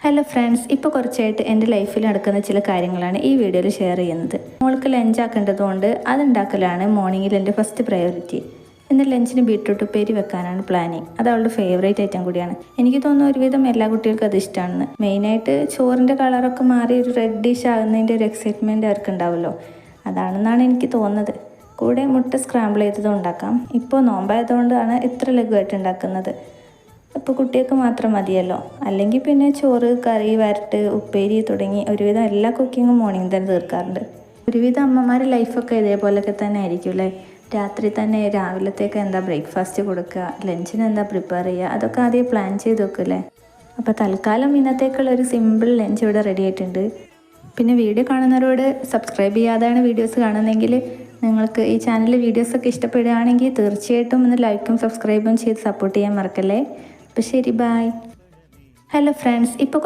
Hello friends, ഇപ്പോൾ കുറച്ചായിട്ട് എൻ്റെ ലൈഫിൽ നടക്കുന്ന ചില കാര്യങ്ങളാണ് ഈ വീഡിയോയിൽ ഷെയർ ചെയ്യുന്നത്. മോൾക്ക് ലഞ്ച് ആക്കേണ്ടതുകൊണ്ട് അതുണ്ടാക്കലാണ് മോർണിംഗിൽ എൻ്റെ ഫസ്റ്റ് പ്രയോറിറ്റി. ഇന്ന് ലഞ്ചിന് ബീട്രൂട്ട് ഉപ്പേരി വെക്കാനാണ് പ്ലാനിങ്. അത് അവളുടെ ഫേവറേറ്റ് ഐറ്റം കൂടിയാണ്. എനിക്ക് തോന്നുന്നു ഒരുവിധം എല്ലാ കുട്ടികൾക്കും അത് ഇഷ്ടമാണെന്ന്. മെയിനായിട്ട് ചോറിൻ്റെ കളറൊക്കെ മാറി ഒരു റെഡിഷ് ആകുന്നതിൻ്റെ ഒരു എക്സൈറ്റ്മെൻറ്റ് അവർക്ക് ഉണ്ടാവുമല്ലോ, അതാണെന്നാണ് എനിക്ക് തോന്നുന്നത്. കൂടെ മുട്ട സ്ക്രാമ്പിൾ ചെയ്തതും ഉണ്ടാക്കാം. ഇപ്പോൾ നോമ്പായതുകൊണ്ടാണ് ഇത്ര ലഘുവായിട്ട് ഉണ്ടാക്കുന്നത്. ഇപ്പോൾ കുട്ടികൾക്ക് മാത്രം മതിയല്ലോ. അല്ലെങ്കിൽ പിന്നെ ചോറ്, കറി, വരട്ട്, ഉപ്പേരി തുടങ്ങി ഒരുവിധം എല്ലാ കുക്കിങ്ങും മോർണിംഗ് തന്നെ തീർക്കാറുണ്ട്. ഒരുവിധം അമ്മമാരുടെ ലൈഫൊക്കെ ഇതേപോലൊക്കെ തന്നെ ആയിരിക്കും അല്ലേ. രാത്രി തന്നെ രാവിലത്തേക്ക് എന്താ ബ്രേക്ക്ഫാസ്റ്റ് കൊടുക്കുക, ലഞ്ചിന് എന്താ പ്രിപ്പയർ ചെയ്യുക, അതൊക്കെ ആദ്യം പ്ലാൻ ചെയ്ത് വെക്കില്ലേ. അപ്പോൾ തൽക്കാലം ഇന്നത്തേക്കുള്ള ഒരു സിമ്പിൾ ലഞ്ച് ഇവിടെ റെഡി ആയിട്ടുണ്ട്. പിന്നെ വീഡിയോ കാണുന്നവരോട് സബ്സ്ക്രൈബ് ചെയ്യാതെയാണ് വീഡിയോസ് കാണുന്നതെങ്കിൽ നിങ്ങൾക്ക് ഈ ചാനലിലെ വീഡിയോസൊക്കെ ഇഷ്ടപ്പെടുകയാണെങ്കിൽ തീർച്ചയായിട്ടും ഒന്ന് ലൈക്കും സബ്സ്ക്രൈബും ചെയ്ത് സപ്പോർട്ട് ചെയ്യാൻ മറക്കല്ലേ. അപ്പോൾ ശരി, ബൈ. ഹലോ ഫ്രണ്ട്സ്, ഇപ്പോൾ